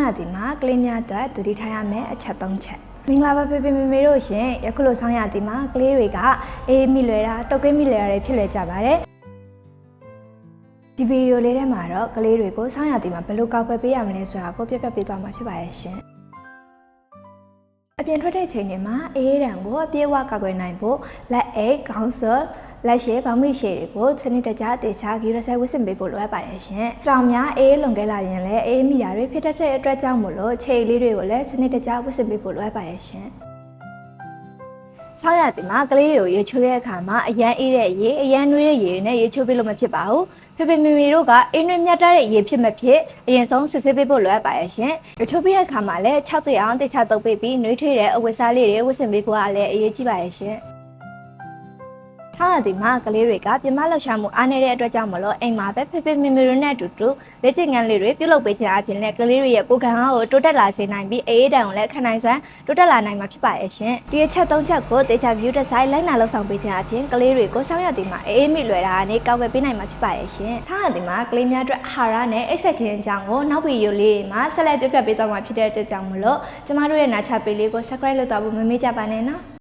ရသည်မှာကလေးများအတွက်သတိထားရမယ့်အချက်၃ချက်မင်္ဂလာပါဖေဖေမေမေတို့ရှင်ယခုလိုဆောင်းရသည်မှာကလေးတွေကအေးမိလွယ်တာတုတ်ကိမိလွယ်တာတွေဖြစ်လွယ်ကြပါတယ်ဒီဗီဒီယိုလေးထဲမှာတော့ကလေးတွေကိုဆောင်းရသည်မှာဘယ်လိုကောက်ွယ်ပေးရမလဲဆိုတာကိုပြပြပေးသွားမှာဖြစ်ပါရဲ့ရှင်အပြင်ထွက်တဲ့ချိန်တွေမှာအေးရန်ကိုအပြည့်အဝကောက်ွယ်နိုင်ဖို့လက်အိတ်ခေါင်းဆွဲလက်ရှည်ခေါင်းမိရှည်တွေကိုစနစ်တကျတေချာဂီရဆဲဝစ်စင်ပေးဖို့လိုအပ်ပါတယ်ရှင်။ကြောင်များအေးလွန်ခဲ့လာရင်လည်းအေးမိတာတွေဖြစ်တတ်တဲ့အတွက်ကြောင့်မို့လို့ခြေလေးတွေကိုလည်းစနစ်တကျဝစ်စင်ပေးဖို့လိုအပ်ပါတယ်ရှင်။ဆောင်းရသည်မှာကလေးတွေကိုရေချိုးတဲ့အခါမှာအရန်အေးတဲ့ရေအရန်နွေးတဲ့ရေနဲ့ရေချိုးပေးလို့မဖြစ်ပါဘူး။ဖေဖေမေမေတို့ကအေးနွေးမြတ်တဲ့ရေဖြစ်မဖြစ်အရင်ဆုံးစစ်ဆေးပေးဖို့လိုအပ်ပါတယ်ရှင်။ရေချိုးပေးတဲ့အခါမှာလည်း6သိအောင်တေချာတုပ်ပေးပြီးနွေးထွေးတဲ့အဝတ်စားလေးတွေဝစ်စင်ပေးဖို့ကလည်းအရေးကြီးပါတယ်ရှင်။ဆောင်းရသည်မှာကလေးတွေကပြမလှရှာမှုအားနေတဲ့အတွက်ကြောင့်မလို့အိမ်မှာပဲဖေဖေမေမေတို့နဲ့အတူတူလေ့ကျင့်ခန်းလေးတွေပြုလုပ်ပေးခြင်းအပြင်လည်းကလေးတွေရဲ့ကိုယ်ခံအားကိုတိုးတက်လာစေနိုင်ပြီးအေးတံကိုလည်းခံနိုင်စွမ်းတိုးတက်လာနိုင်မှာဖြစ်ပါရဲ့ရှင်ဒီအချက်၃ချက်ကိုတေချာ view တစ်ဆိုင်လိုက်နာလောက်ဆောင်ပေးခြင်းအပြင်ကလေးတွေကိုဆောင်းရသည်မှာအေးမိလွယ်တာနဲ့ကောက်ွယ်ပေးနိုင်မှာဖြစ်ပါရဲ့ရှင်ဆောင်းရသည်မှာကလေးများအတွက်အာဟာရနဲ့အိပ်စက်ခြင်းအကြောင်းကိုနောက်ဗီဒီယိုလေးမှာဆက်လက်ပြပြပေးသွားမှာဖြစ်တဲ့အတွက်ကြောင့်မလို့ကျမတို့ရဲ့နားချပေးလေးကို subscribe လုပ်တော့ဖို့မမေ့ကြပါနဲ့နော်